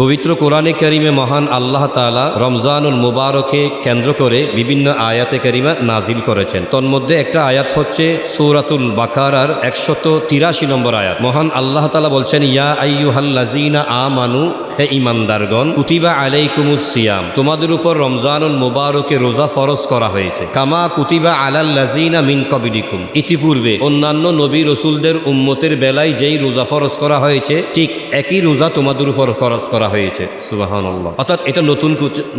পবিত্র কোরআনে কারিমে মহান আল্লাহ তাআলা রমজানুল মুবারকে কেন্দ্র করে বিভিন্ন আয়াতে কারিমা নাজিল করেছেন। তন্মধ্যে একটা আয়াত হচ্ছে সূরাতুল বাকারার 183 নম্বর আয়াত। মহান আল্লাহ তাআলা বলছেন, ইয়া আইয়ুহাল্লাযীনা আমানু, হে ঈমানদারগণ, কুতিবা আলাইকুমুস সিয়াম, তোমাদের উপর রমজানুল মুবারকে রোজা ফরজ করা হয়েছে। কামা কুতিবা আলাল্লাযীনা মিন ক্বাবলিকুম, ইতিপূর্বে অন্যান্য নবী রাসূলদের উম্মতের বেলায় যেই রোজা ফরজ করা হয়েছে ঠিক একই রোজা তোমাদের উপর ফরজ করা হয়েছে। সুবহানাল্লাহ। অর্থাৎ এটা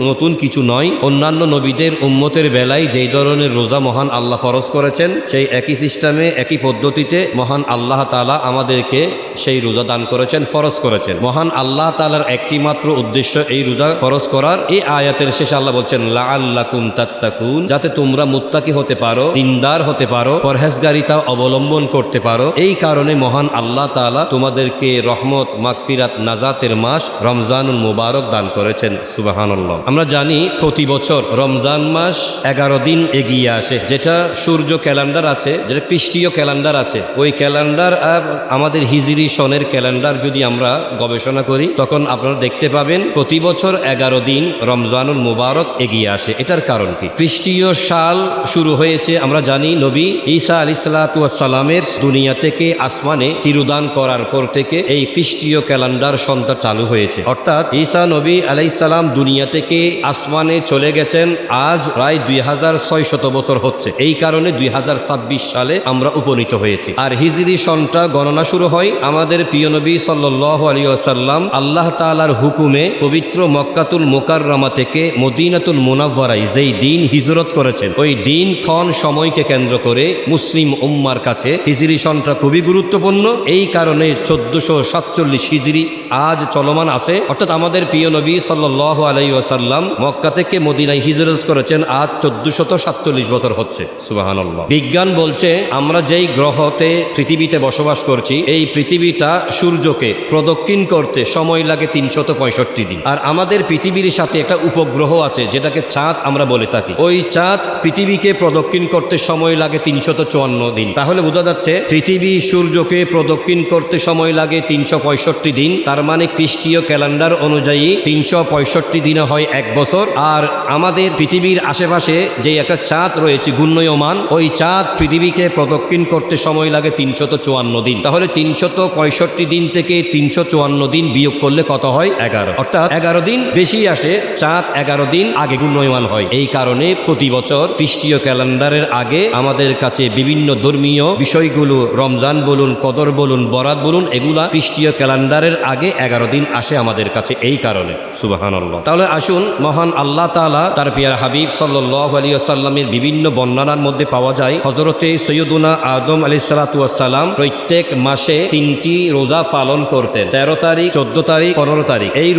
নতুন কিছু নয়। অন্যান্য নবীদের উম্মতের বেলায় যেই ধরনের রোজা মহান আল্লাহ ফরজ করেছেন সেই একই সিস্টেমে একই পদ্ধতিতে মহান আল্লাহ তাআলা আমাদেরকে সেই রোজা দান করেছেন, ফরজ করেছেন। মহান আল্লাহ তাআলার একটি মাত্র উদ্দেশ্য এই রোজা ফরজ করার। এই আয়াতের শেষে আল্লাহ বলছেন, লাআল্লাকুম তাত্তাকুন, যাতে তোমরা মুত্তাকি হতে পারো, দিনদার হতে পারো, পরহেজগারিতা অবলম্বন করতে পারো। এই কারণে মহান আল্লাহ তাআলা তোমাদেরকে রহমত, মাগফিরাত, নাজাতের মাস রমজানুল মুবারক দান করেছেন। সুবহানাল্লাহ। আমরা জানি প্রতি বছর রমজান মাস 11 দিন এগিয়ে আসে। যেটা সূর্য ক্যালেন্ডার আছে, যেটা খ্রিস্টীয় ক্যালেন্ডার আছে, ওই ক্যালেন্ডার আর আমাদের হিজরি সনের ক্যালেন্ডার যদি আমরা গবেষণা করি তখন আপনারা দেখতে পাবেন প্রতি বছর 11 দিন রমজানুল মুবারক এগিয়ে আসে। এটার কারণ কি? খ্রিস্টীয় সাল শুরু হয়েছে, আমরা জানি নবী ঈসা আলাইহিসসালাতু ওয়াস সালামের দুনিয়া থেকে আসমানে তিরুদান করার পর থেকে এই খ্রিস্টীয় ক্যালেন্ডার সনটা চালু হয়েছে। অর্থাৎ ঈসা নবী আলাইহিস সালাম দুনিয়া থেকে আসমানে চলে গেছেন আজ প্রায় 2600 বছর হচ্ছে। এই কারণে 2026 সালে আমরা উপনীত হয়েছি। আর হিজরি সনটা গণনা শুরু হয় আমাদের প্রিয় নবী সাল্লাল্লাহু আলাইহি ওয়াসাল্লাম আল্লাহ তাআলার হুকুমে পবিত্র মক্কাতুল মুকাররমা থেকে মদিনাতুল মুনাওয়ারায় যেই দিন হিজরত করেছেন, ওই দিন ক্ষণ সময়কে কেন্দ্র করে মুসলিম উম্মার কাছে হিজরি সনটা খুবই গুরুত্বপূর্ণ। এই কারণে 1447 হিজরি আজ চলমান আছে। অর্থাৎ আমাদের প্রিয় নবী সাল্লাল্লাহু আলাইহি ওয়াসাল্লাম মক্কা থেকে মদিনায় হিজরত করেছেন আজ 1447 বছর হচ্ছে। সুবহানাল্লাহ। বিজ্ঞান বলছে আমরা যেই গ্রহতে পৃথিবীতে বসবাস করছি, এই পৃথিবীটা সূর্যকে প্রদক্ষিণ করতে সময় লাগে 365 দিন। আর আমাদের পৃথিবীর সাথে একটা উপগ্রহ আছে যেটাকে চাঁদ আমরা বলে থাকি। ওই চাঁদ পৃথিবীকে প্রদক্ষিণ করতে সময় লাগে 354 দিন। তাহলে বোঝা যাচ্ছে পৃথিবী সূর্যকে প্রদক্ষিণ করতে সময় লাগে 365 দিন। তার মানে খ্রিস্টীয় ক্যালেন্ডার অনুযায়ী 365 দিনে হয় এক বছর। আর আমাদের পৃথিবীর আশেপাশে যে একটা চাঁদ রয়েছে ঘূর্ণয়মান, ওই চাঁদ পৃথিবীকে প্রদক্ষিণ করতে সময় লাগে 354 দিন। তাহলে 365 দিন থেকে 354 দিন বিয়োগ করলে কত হয়? 11। অর্থাৎ 11 দিন বেশি আসে, চাঁদ 11 দিন আগে ঘূর্ণয়মান হয়। এই কারণে প্রতি বছর খ্রিস্টীয় ক্যালেন্ডারের আগে আমাদের কাছে বিভিন্ন ধর্মীয় বিষয়গুলো, রমজান বলুন, কদর বলুন, বরাত বলুন, এগুলা খ্রিস্টীয় ক্যালেন্ডারের আগে 11 দিন আসে আমাদের কাছে। এই কারণে সুবহানাল্লাহ। তাহলে আসুন, মহান আল্লাহ তাআলা তার প্রিয় হাবিব সাল্লাল্লাহু আলাইহি ওয়াসাল্লামের বিভিন্ন বর্ণনার মধ্যে পাওয়া যায় হযরতে সৈয়দুনা আদম আলাইহিসসালাতু ওয়াস সালাম প্রত্যেক মাসে 3টি রোজা পালন করতেন। 13 তারিখ, 14 তারিখ, 15 তারিখ। এই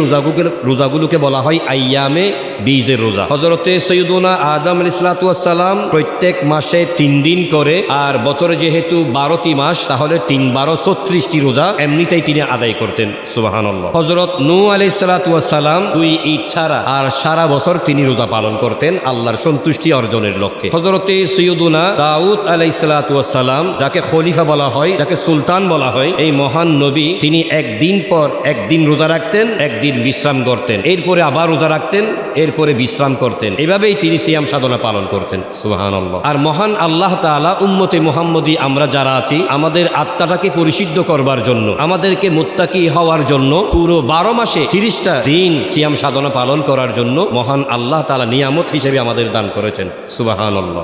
রোজাগুলোকে বলা হয় আইয়ামে বীজের রোজা। হযরতে সৈয়দুনা আদম আলাইহিসসালাতু ওয়াস সালাম প্রত্যেক মাসে 3 দিন করে, আর বছরে যেহেতু 12টি মাস তাহলে 3 12 36টি রোজা এমনিতেই তিনি আদায় করতেন। সুবহানাল্লাহ। হযরত নূহ আলাইহিসসালাতু ওয়াস সালাম 2 ঈদ ছাড়া আর সারা বছর তিনি রোজা পালন করতেন আল্লাহর সন্তুষ্টি অর্জনের লক্ষ্যে। হযরতে সৈয়দুনা দাউদ আলাইহিসসালাতু ওয়াস সালাম, যাকে খলিফা বলা হয়, যাকে সুলতান বলা হয়, এই মহান নবী তিনি একদিন পর একদিন রোজা রাখতেন, একদিন বিশ্রাম করতেন, এরপরে আবার রোজা রাখতেন, এরপরে বিশ্রাম করতেন। এভাবেই তিনি সিয়াম সাধনা পালন করতেন। সুবহানাল্লাহ। আর মহান আল্লাহ তাআলা উম্মতে মুহাম্মদী আমরা যারা আছি, আমাদের আত্মাটাকে পরিশুদ্ধ করবার জন্য, আমাদেরকে মুত্তাকি হওয়ার জন্য পুরো 12 মাসে 30টা দিন সিয়াম সাধনা পালন করার জন্য মহান আল্লাহ তাআলা নিয়ামত হিসেবে আমাদের দান করেছেন। সুবহানাল্লাহ।